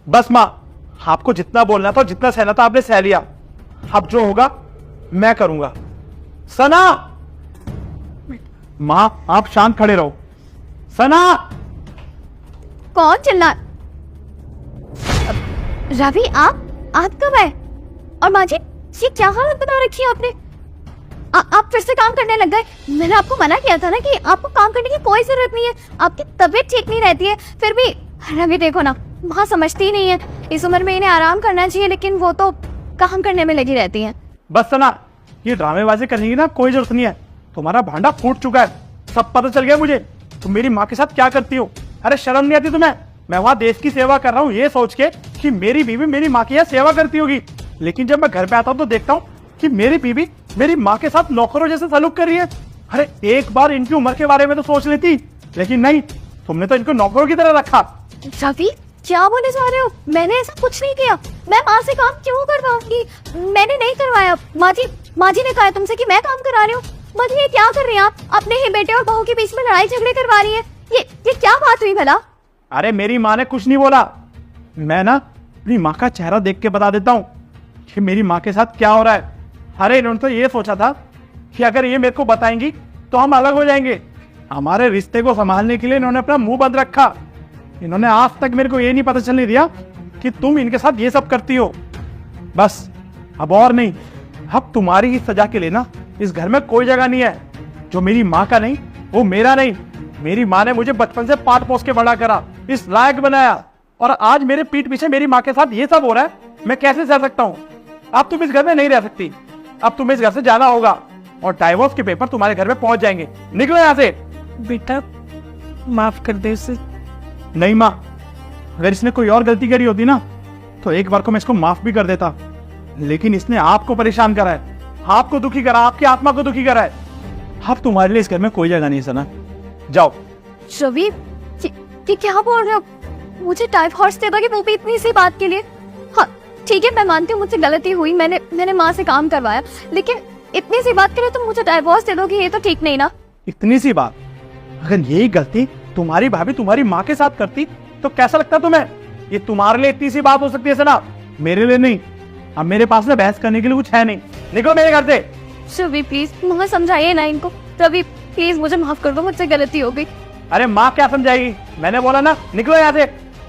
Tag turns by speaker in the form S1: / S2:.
S1: बस माँ, आपको जितना बोलना था, जितना सहना था आपने सह लिया। अब जो होगा मैं करूंगा। सना, माँ आप शांत खड़े रहो। सना।
S2: कौन चिल्ला? रवि, आप कब आए? और माँ जी, ये क्या हालत बना रखी है आपने? आप फिर से काम करने लग गए। मैंने आपको मना किया था ना कि आपको काम करने की कोई जरूरत नहीं है। आपकी तबीयत ठीक नहीं रहती है, फिर भी रवि देखो ना, माँ समझती ही नहीं है। इस उम्र में इन्हें आराम करना चाहिए, लेकिन वो तो काम करने में लगी रहती है।
S1: बस सना, ये ड्रामेबाजी करने की ना कोई जरूरत नहीं है। तुम्हारा भांडा फूट चुका है, सब पता चल गया मुझे। तुम मेरी माँ के साथ क्या करती हो। अरे शर्म नहीं आती तुम्हें? मैं वहां देश की सेवा कर रहा हूँ ये सोच के कि मेरी बीवी मेरी माँ की यहाँ सेवा करती होगी, लेकिन जब मैं घर पे आता हूँ तो देखता हूँ कि मेरी बीवी मेरी माँ के साथ नौकरों जैसे सलूक कर रही है। अरे एक बार इनकी उम्र के बारे में तो सोच लेती, लेकिन नहीं, तुमने तो इनको नौकरों की तरह रखा।
S2: रवि, क्या बोले जा रहे हो? मैंने ऐसा कुछ नहीं किया। मैं माँ से काम क्यों करवाऊंगी? मैंने नहीं करवाया। माँ जी ने कहा तुमसे कि मैं काम करा रही हूँ। माँ जी, ये क्या कर रही हैं आप? अपने ही बेटे और बहू के बीच में लड़ाई झगड़े करवा रही है। ये क्या बात हुई भला?
S1: अरे मेरी माँ ने कुछ नहीं बोला। मैं ना अपनी माँ का चेहरा देख के बता देता हूँ कि मेरी माँ के साथ क्या हो रहा है। अरे इन्होंने तो ये सोचा था कि अगर ये मेरे को बताएंगी तो हम अलग हो जाएंगे। हमारे रिश्ते को संभालने के लिए इन्होंने अपना मुंह बंद रखा। इन्होंने आज तक मेरे को ये नहीं पता चलने दिया कि तुम इनके साथ ये सब करती हो। बस अब और नहीं, अब तुम्हारी इस सजा के लिए ना इस घर में कोई जगह नहीं है। जो मेरी माँ का नहीं वो मेरा नहीं। मेरी माँ ने मुझे बचपन से पाट पोस के बड़ा करा, इस लायक बनाया, और आज मेरे पीठ पीछे मेरी माँ के साथ ये सब हो रहा है। मैं कैसे सह सकता हूँ? अब तुम इस घर में नहीं रह सकती। अब तुम्हें इस घर से जाना होगा और डाइवोर्स के पेपर तुम्हारे घर में पहुंच जाएंगे। निकलो यहाँ से।
S3: बेटा माफ कर दे उसे।
S1: नहीं माँ, अगर इसने कोई और गलती करी होती ना तो एक बार को मैं इसको माफ भी कर देता, लेकिन इसने आपको परेशान करा है, आपको दुखी करा, आपकी आत्मा को दुखी करा है। अब तुम्हारे लिए इस घर में कोई जगह नहीं। सना जाओ।
S2: रवि, ये क्या बोल रहे हो? मुझे डाइवोर्स दे दोगे वो भी इतनी सी बात के लिए? हाँ ठीक है, मैं मानती हूँ मुझसे गलती हुई, मैंने माँ से काम करवाया, लेकिन इतनी सी बात के लिए तुम मुझे डाइवोर्स दे दोगे? ये तो ठीक नहीं ना।
S1: इतनी सी बात? अगर यही गलती तुम्हारी भाभी तुम्हारी माँ के साथ करती तो कैसा लगता तुम्हें? ये तुम्हारे लिए इतनी सी बात हो सकती है सना, मेरे लिए नहीं। अब मेरे पास में बहस करने के लिए कुछ है नहीं। निकलो मेरे घर से।
S2: रवि प्लीज, माँ समझाइए ना इनको। रवि प्लीज मुझे माफ कर दो, मुझसे गलती हो गई।
S1: अरे माँ क्या समझाएगी? मैंने बोला ना, निकलो यहाँ से।